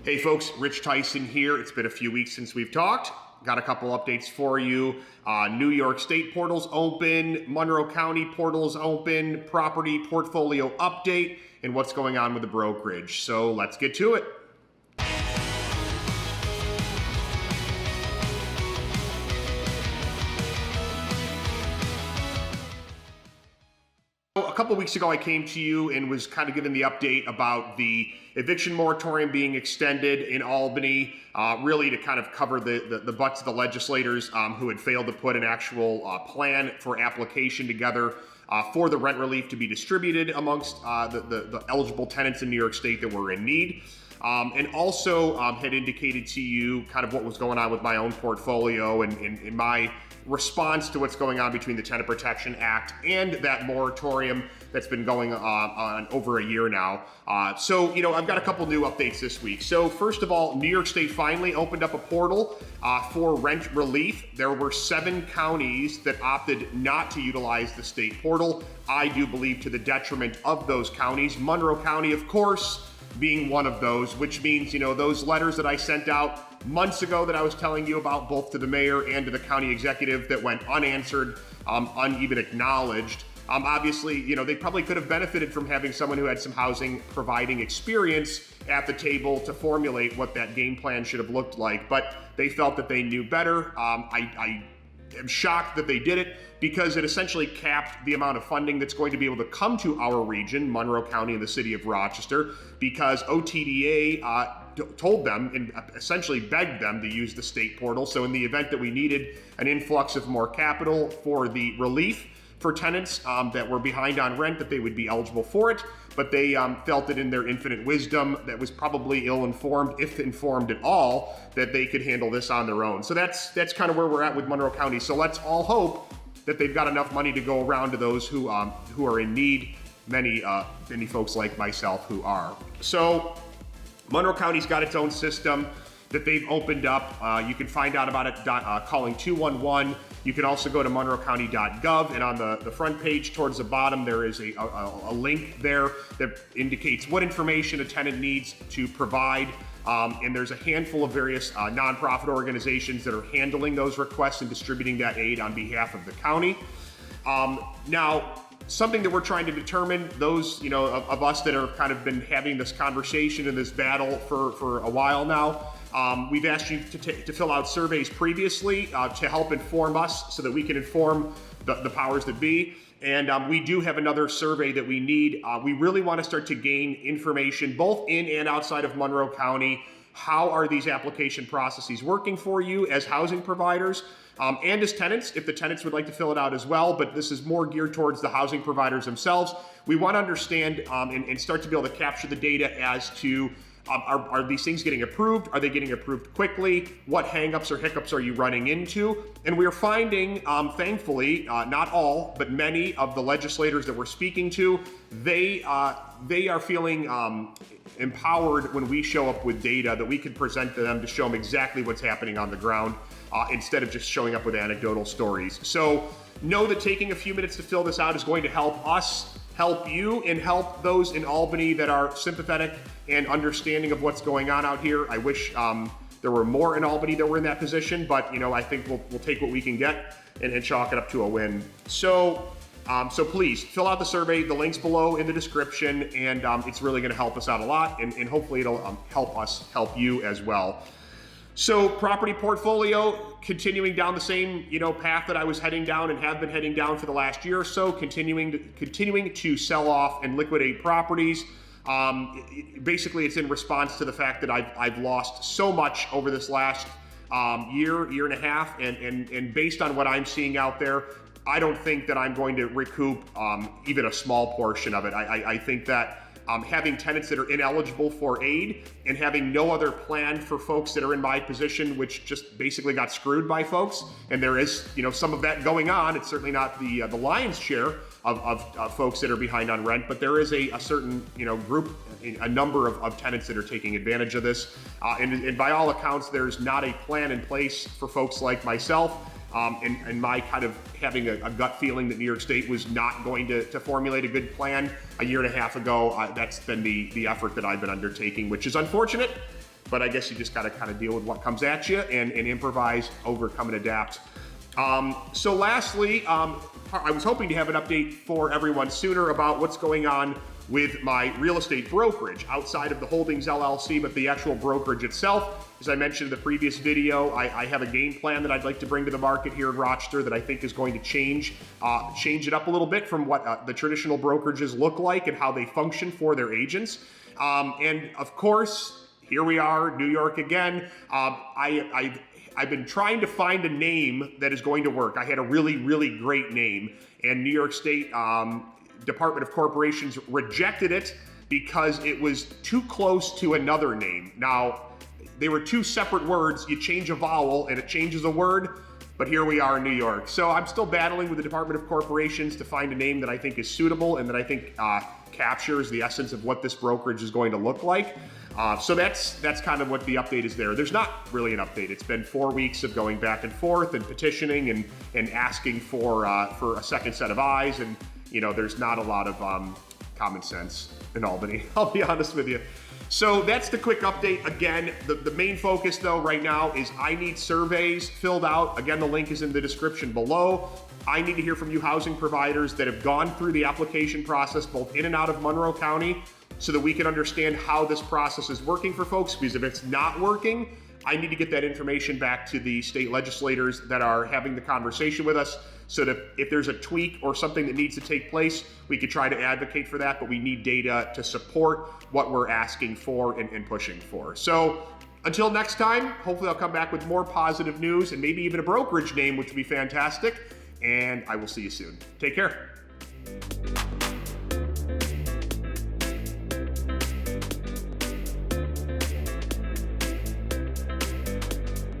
Hey folks, Rich Tyson here. It's been a few weeks since we've talked. Got a couple updates for you. New York State portal's open, Monroe County portal's open, property portfolio update, and what's going on with the brokerage. So let's get to it. A couple weeks ago, I came to you and was kind of given the update about the eviction moratorium being extended in Albany, really to kind of cover the butts of the legislators who had failed to put an actual plan for application together for the rent relief to be distributed amongst the eligible tenants in New York State that were in need. And also had indicated to you kind of what was going on with my own portfolio and in my response to what's going on between the Tenant Protection Act and that moratorium that's been going on over a year now. So, I've got a couple new updates this week. So first of all, New York State finally opened up a portal for rent relief. There were 7 counties that opted not to utilize the state portal. I do believe to the detriment of those counties. Monroe County, of course, being one of those, which means, those letters that I sent out months ago that I was telling you about, both to the mayor and to the county executive, that went unanswered, uneven acknowledged. Obviously, they probably could have benefited from having someone who had some housing providing experience at the table to formulate what that game plan should have looked like, but they felt that they knew better. I am shocked that they did it because it essentially capped the amount of funding that's going to be able to come to our region, Monroe County and the city of Rochester, because OTDA told them and essentially begged them to use the state portal. So in the event that we needed an influx of more capital for the relief for tenants that were behind on rent, that they would be eligible for it, but they felt that in their infinite wisdom that was probably ill-informed, if informed at all, that they could handle this on their own. So that's kind of where we're at with Monroe County. So let's all hope that they've got enough money to go around to those who are in need, many folks like myself who are. So Monroe County's got its own system that they've opened up. You can find out about it calling 211. You can also go to monroecounty.gov, and on the front page towards the bottom, there is a link there that indicates what information a tenant needs to provide. And there's a handful of various nonprofit organizations that are handling those requests and distributing that aid on behalf of the county. Now, something that we're trying to determine, those of us that have kind of been having this conversation and this battle for a while now, we've asked you to fill out surveys previously to help inform us so that we can inform the powers that be. And we do have another survey that we need. We really want to start to gain information both in and outside of Monroe County. How are these application processes working for you as housing providers and as tenants, if the tenants would like to fill it out as well, but this is more geared towards the housing providers themselves. We want to understand and start to be able to capture the data as to are these things getting approved? Are they getting approved quickly? What hangups or hiccups are you running into? And we're finding, thankfully, not all, but many of the legislators that we're speaking to, they are feeling empowered when we show up with data that we can present to them to show them exactly what's happening on the ground instead of just showing up with anecdotal stories. So know that taking a few minutes to fill this out is going to help us, help you, and help those in Albany that are sympathetic and understanding of what's going on out here. I wish there were more in Albany that were in that position, but I think we'll take what we can get and chalk it up to a win. So please fill out the survey. The link's below in the description, and it's really going to help us out a lot, and hopefully it'll help us help you as well. So property portfolio, continuing down the same path that I was heading down and have been heading down for the last year or so, continuing to sell off and liquidate properties. Basically, it's in response to the fact that I've lost so much over this last year and a half, and based on what I'm seeing out there, I don't think that I'm going to recoup even a small portion of it. I think that having tenants that are ineligible for aid and having no other plan for folks that are in my position, which just basically got screwed by folks, and there is some of that going on. It's certainly not the lion's share of folks that are behind on rent, but there is a certain group, a number of tenants that are taking advantage of this, and by all accounts, there's not a plan in place for folks like myself. And my kind of having a gut feeling that New York State was not going to formulate a good plan a year and a half ago. That's been the effort that I've been undertaking, which is unfortunate. but I guess you just got to kind of deal with what comes at you and improvise, overcome, and adapt. So lastly, I was hoping to have an update for everyone sooner about what's going on with my real estate brokerage outside of the Holdings LLC, but the actual brokerage itself. As I mentioned in the previous video, I have a game plan that I'd like to bring to the market here in Rochester that I think is going to change it up a little bit from what the traditional brokerages look like and how they function for their agents. And of course, here we are, New York again. I've been trying to find a name that is going to work. I had a really, really great name, and New York State Department of Corporations rejected it because it was too close to another name. Now, they were two separate words. You change a vowel and it changes a word, but here we are in New York. So I'm still battling with the Department of Corporations to find a name that I think is suitable and that I think captures the essence of what this brokerage is going to look like. So that's kind of what the update is there. There's not really an update. It's been 4 weeks of going back and forth and petitioning and asking for a second set of eyes, and there's not a lot of common sense in Albany. I'll be honest with you. So that's the quick update. Again, the main focus though right now is I need surveys filled out. Again, the link is in the description below. I need to hear from you housing providers that have gone through the application process both in and out of Monroe County so that we can understand how this process is working for folks, because if it's not working, I need to get that information back to the state legislators that are having the conversation with us, so that if there's a tweak or something that needs to take place, we could try to advocate for that, but we need data to support what we're asking for and pushing for. So until next time, hopefully I'll come back with more positive news and maybe even a brokerage name, which would be fantastic. And I will see you soon. Take care.